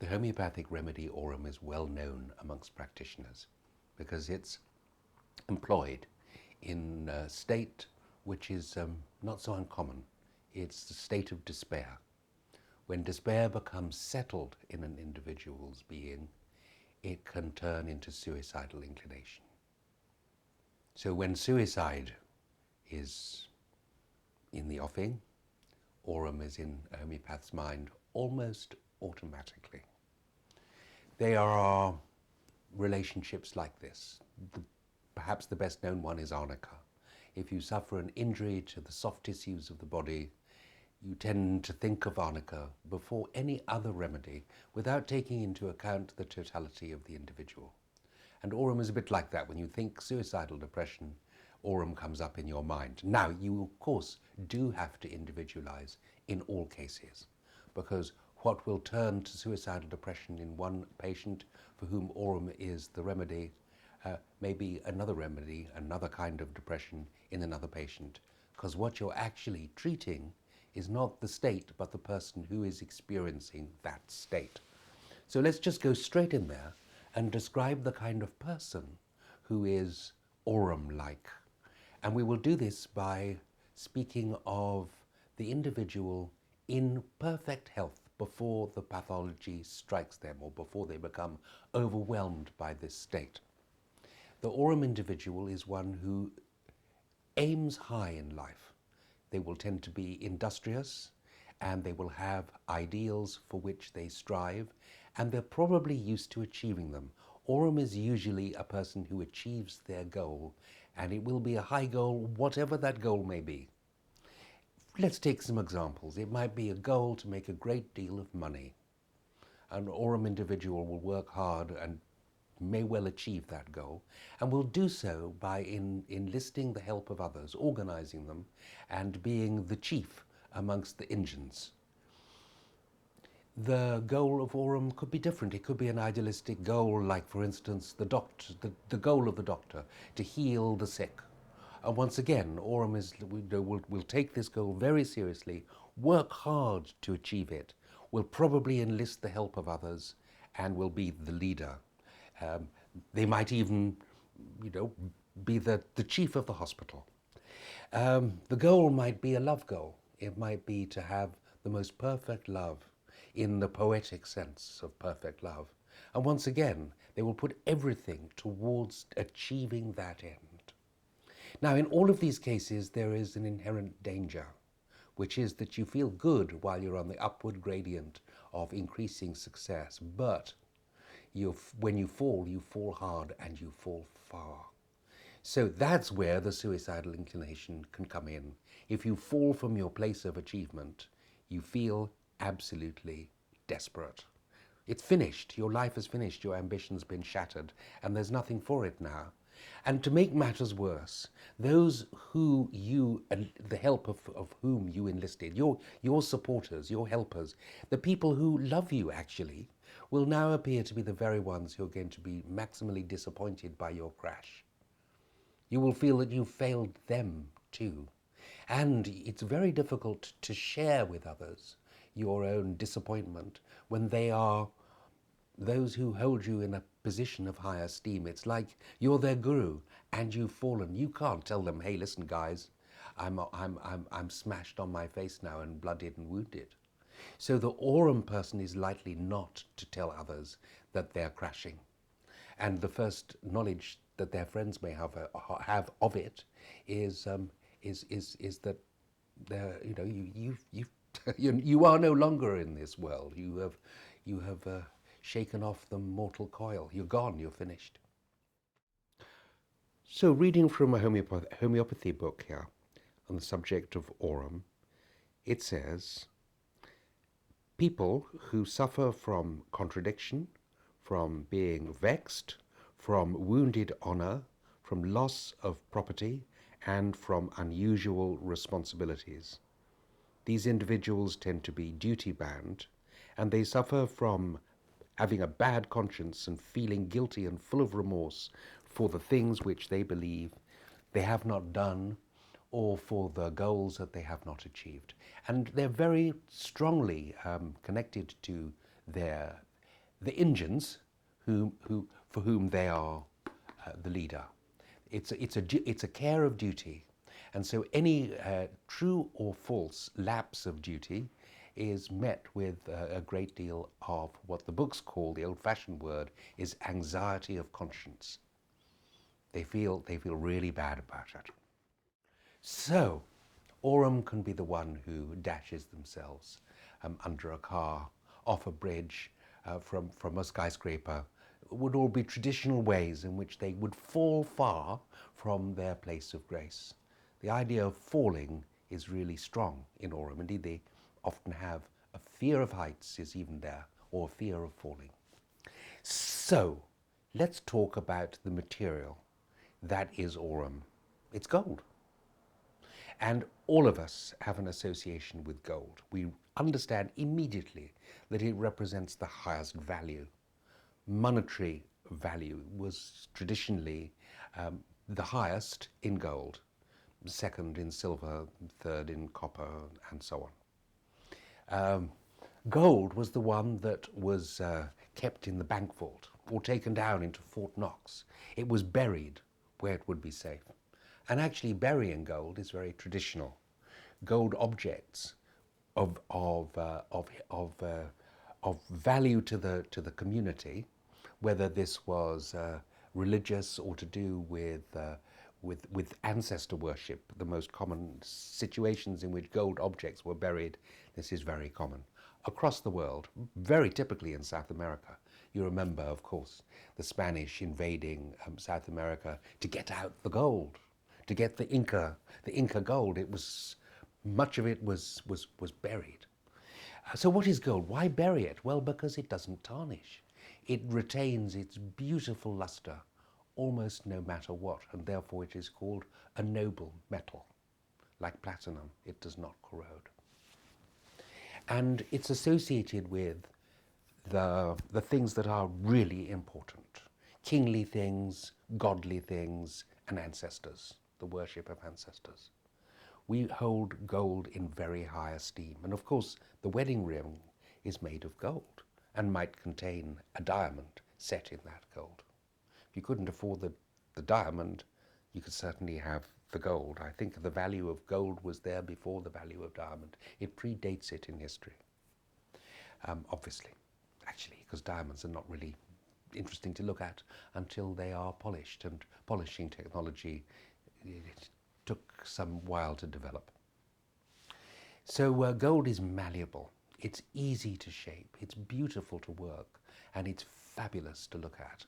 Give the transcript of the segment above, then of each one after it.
The homeopathic remedy Aurum is well known amongst practitioners because it's employed in a state which is not so uncommon. It's the state of despair. When despair becomes settled in an individual's being, it can turn into suicidal inclination. So when suicide is in the offing, Aurum is in a homeopath's mind almost automatically. There are relationships like this. Perhaps the best known one is arnica. If you suffer an injury to the soft tissues of the body, you tend to think of arnica before any other remedy without taking into account the totality of the individual. And Aurum is a bit like that. When you think suicidal depression, Aurum comes up in your mind. Now, you of course do have to individualize in all cases, because what will turn to suicidal depression in one patient for whom Aurum is the remedy may be another remedy, another kind of depression in another patient, because what you're actually treating is not the state, but the person who is experiencing that state. So let's just go straight in there and describe the kind of person who is Aurum-like. And we will do this by speaking of the individual in perfect health before the pathology strikes them or before they become overwhelmed by this state. The Aurum individual is one who aims high in life. They will tend to be industrious and they will have ideals for which they strive, and they're probably used to achieving them. Aurum is usually a person who achieves their goal, and it will be a high goal, whatever that goal may be. Let's take some examples. It might be a goal to make a great deal of money. An Aurum individual will work hard and may well achieve that goal, and will do so by enlisting the help of others, organizing them, and being the chief amongst the engines. The goal of Aurum could be different. It could be an idealistic goal, like, for instance, the goal of the doctor, to heal the sick. And once again, Aurum will take this goal very seriously, work hard to achieve it, will probably enlist the help of others, and will be the leader. They might even, be the chief of the hospital. The goal might be a love goal. It might be to have the most perfect love, in the poetic sense of perfect love. And once again, they will put everything towards achieving that end. Now, in all of these cases, there is an inherent danger, which is that you feel good while you're on the upward gradient of increasing success, but when you fall hard and you fall far. So that's where the suicidal inclination can come in. If you fall from your place of achievement, you feel absolutely desperate. It's finished. Your life is finished. Your ambition's been shattered, and there's nothing for it now. And to make matters worse, those who you, and the help of whom you enlisted, your supporters, your helpers, the people who love you actually, will now appear to be the very ones who are going to be maximally disappointed by your crash. You will feel that you failed them too. And it's very difficult to share with others your own disappointment when they are those who hold you in a position of high esteem. It's like you're their guru and you've fallen. You can't tell them, hey, listen, guys, I'm smashed on my face now and blooded and wounded. So the Aurum person is likely not to tell others that they're crashing. And the first knowledge that their friends may have of it is that you are no longer in this world. You have shaken off the mortal coil. You're gone. You're finished. So, reading from a homeopathy book here on the subject of Aurum, it says, people who suffer from contradiction, from being vexed, from wounded honor, from loss of property, and from unusual responsibilities. These individuals tend to be duty-bound, and they suffer from having a bad conscience and feeling guilty and full of remorse for the things which they believe they have not done, or for the goals that they have not achieved. And they're very strongly connected to their the Indians, for whom they are the leader. It's a care of duty, and so any true or false lapse of duty is met with a great deal of what the books call, the old-fashioned word is anxiety of conscience. They feel really bad about it. So, Aurum can be the one who dashes themselves under a car, off a bridge, from a skyscraper. Would all be traditional ways in which they would fall far from their place of grace. The idea of falling is really strong in Aurum. Indeed, they often have a fear of heights is even there, or a fear of falling. So, let's talk about the material that is Aurum. It's gold. And all of us have an association with gold. We understand immediately that it represents the highest value. Monetary value was traditionally the highest in gold, second in silver, third in copper, and so on. Gold was the one that was kept in the bank vault or taken down into Fort Knox. It was buried where it would be safe. And actually burying gold is very traditional. Gold objects of value to the community, whether this was religious or to do with ancestor worship, the most common situations in which gold objects were buried. This is very common across the world, very typically in South America. You remember, of course, the Spanish invading South America to get out the gold, to get the Inca gold. It was, much of it was buried. So what is gold? Why bury it? Well, because it doesn't tarnish. It retains its beautiful luster almost no matter what, and therefore it is called a noble metal. Like platinum, it does not corrode. And it's associated with the things that are really important. Kingly things, godly things, and ancestors, the worship of ancestors. We hold gold in very high esteem. And of course, the wedding ring is made of gold and might contain a diamond set in that gold. If you couldn't afford the diamond, you could certainly have the gold. I think the value of gold was there before the value of diamond. It predates it in history, obviously, actually, because diamonds are not really interesting to look at until they are polished, and polishing technology, it took some while to develop. So gold is malleable, it's easy to shape, it's beautiful to work, and it's fabulous to look at.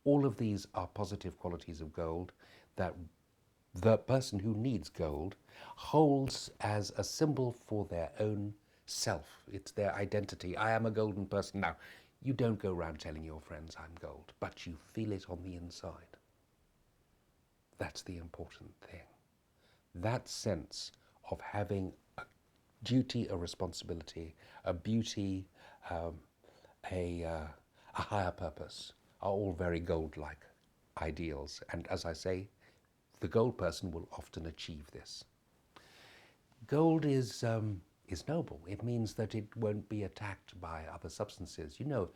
All of these are positive qualities of gold that the person who needs gold holds as a symbol for their own self. It's their identity. I am a golden person. Now, you don't go around telling your friends I'm gold, but you feel it on the inside. That's the important thing. That sense of having a duty, a responsibility, a beauty, a higher purpose are all very gold-like ideals. And as I say, the gold person will often achieve this. Gold is noble. It means that it won't be attacked by other substances. You know,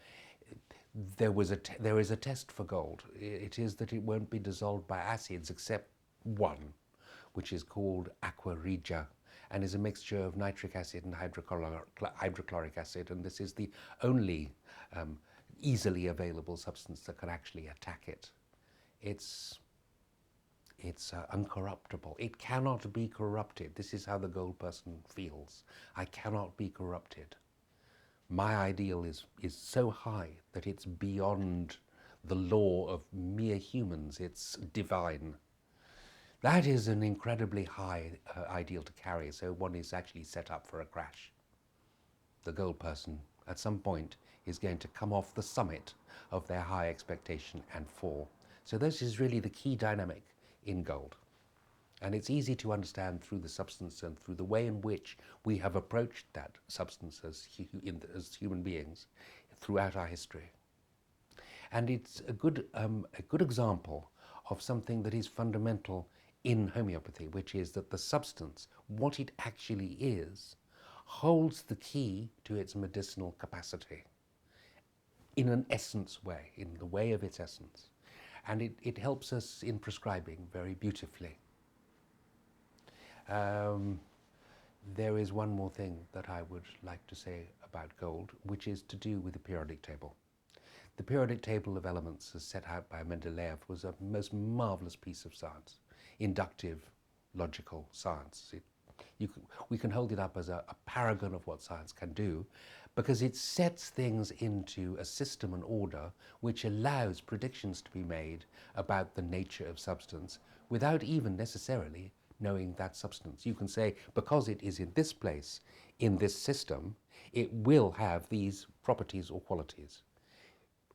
there is a test for gold. It is that it won't be dissolved by acids except one, which is called aqua regia, and is a mixture of nitric acid and hydrochloric acid, and this is the only easily available substance that can actually attack it. It's uncorruptible. It cannot be corrupted. This is how the gold person feels. I cannot be corrupted. My ideal is so high that it's beyond the law of mere humans. It's divine. That is an incredibly high ideal to carry, so one is actually set up for a crash. The gold person, at some point, is going to come off the summit of their high expectation and fall. So this is really the key dynamic in gold. And it's easy to understand through the substance and through the way in which we have approached that substance as human beings throughout our history. And it's a good example of something that is fundamental in homeopathy, which is that the substance, what it actually is, holds the key to its medicinal capacity. in an essence way, in the way of its essence. And it helps us in prescribing very beautifully. There is one more thing that I would like to say about gold, which is to do with the periodic table. The periodic table of elements as set out by Mendeleev was a most marvelous piece of science, inductive, logical science. We can hold it up as a paragon of what science can do, because it sets things into a system and order which allows predictions to be made about the nature of substance without even necessarily knowing that substance. You can say, because it is in this place, in this system, it will have these properties or qualities.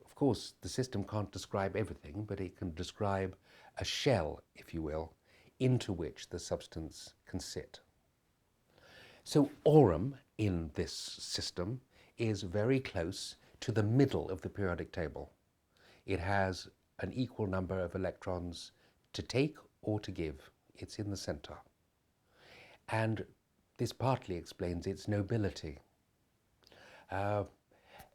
Of course, the system can't describe everything, but it can describe a shell, if you will, into which the substance can sit. So Aurum in this system is very close to the middle of the periodic table. It has an equal number of electrons to take or to give. It's in the center. And this partly explains its nobility.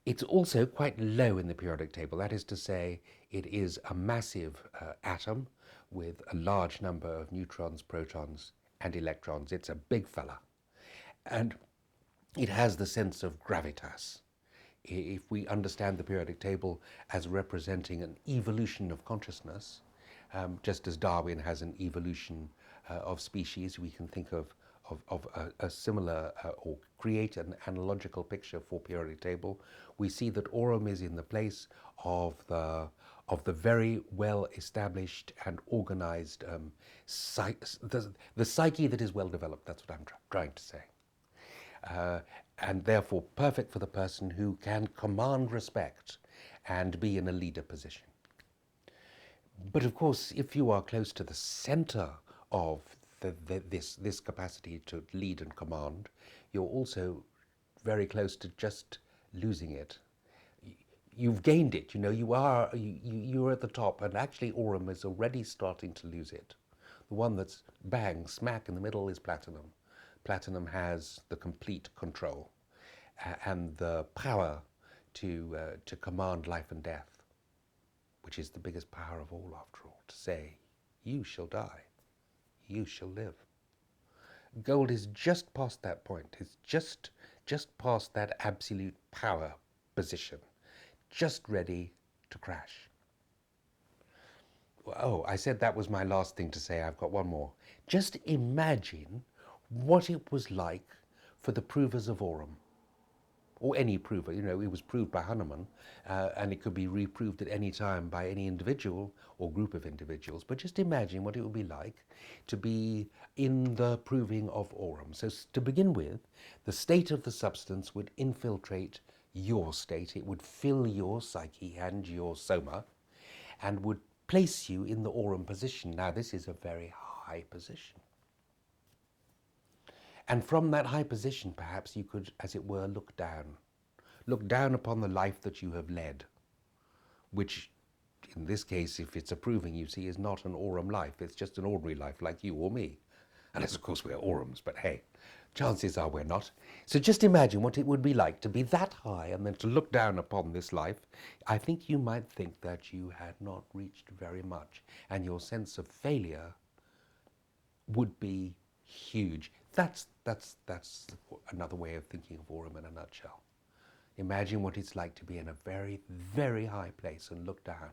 It's also quite low in the periodic table. That is to say, it is a massive atom with a large number of neutrons, protons, and electrons. It's a big fella. And it has the sense of gravitas. If we understand the periodic table as representing an evolution of consciousness, just as Darwin has an evolution of species, we can think of a similar or create an analogical picture for periodic table. We see that Aurum is in the place of the very well established and organized the psyche that is well developed. That's what I'm trying to say. And therefore perfect for the person who can command respect and be in a leader position. But of course, if you are close to the center of this capacity to lead and command, you're also very close to just losing it. You've gained it, you're at the top, and actually Aurum is already starting to lose it. The one that's bang, smack in the middle is platinum. Platinum has the complete control and the power to command life and death, which is the biggest power of all, after all, to say, you shall die, you shall live. Gold is just past that point. It's just past that absolute power position, just ready to crash. Oh, I said that was my last thing to say. I've got one more. Just imagine what it was like for the provers of Aurum, or any prover. It was proved by Hahnemann, and it could be reproved at any time by any individual or group of individuals. But just imagine what it would be like to be in the proving of Aurum. So to begin with, the state of the substance would infiltrate your state. It would fill your psyche and your soma, and would place you in the Aurum position. Now, this is a very high position. And from that high position, perhaps you could, as it were, look down upon the life that you have led, which in this case, if it's approving, you see, is not an Aurum life. It's just an ordinary life like you or me. Unless, of course, we're Aurums, but hey, chances are we're not. So just imagine what it would be like to be that high and then to look down upon this life. I think you might think that you had not reached very much, and your sense of failure would be huge. That's another way of thinking of Aurum in a nutshell. Imagine what it's like to be in a very, very high place and look down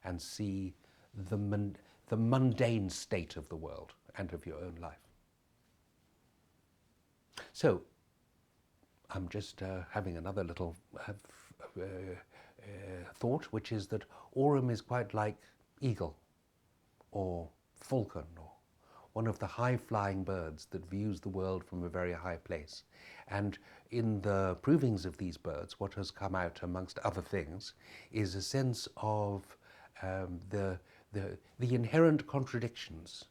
and see the mundane state of the world and of your own life. So I'm just having another little thought, which is that Aurum is quite like eagle or falcon or one of the high-flying birds that views the world from a very high place. And in the provings of these birds, what has come out, amongst other things, is a sense of the inherent contradictions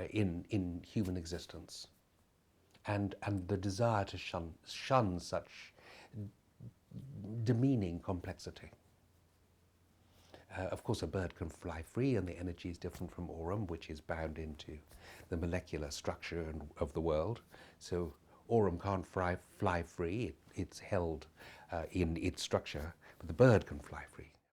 in human existence, and the desire to shun such demeaning complexity. Of course, a bird can fly free, and the energy is different from Aurum, which is bound into the molecular structure of the world. So Aurum can't fly free. It's held in its structure, but the bird can fly free.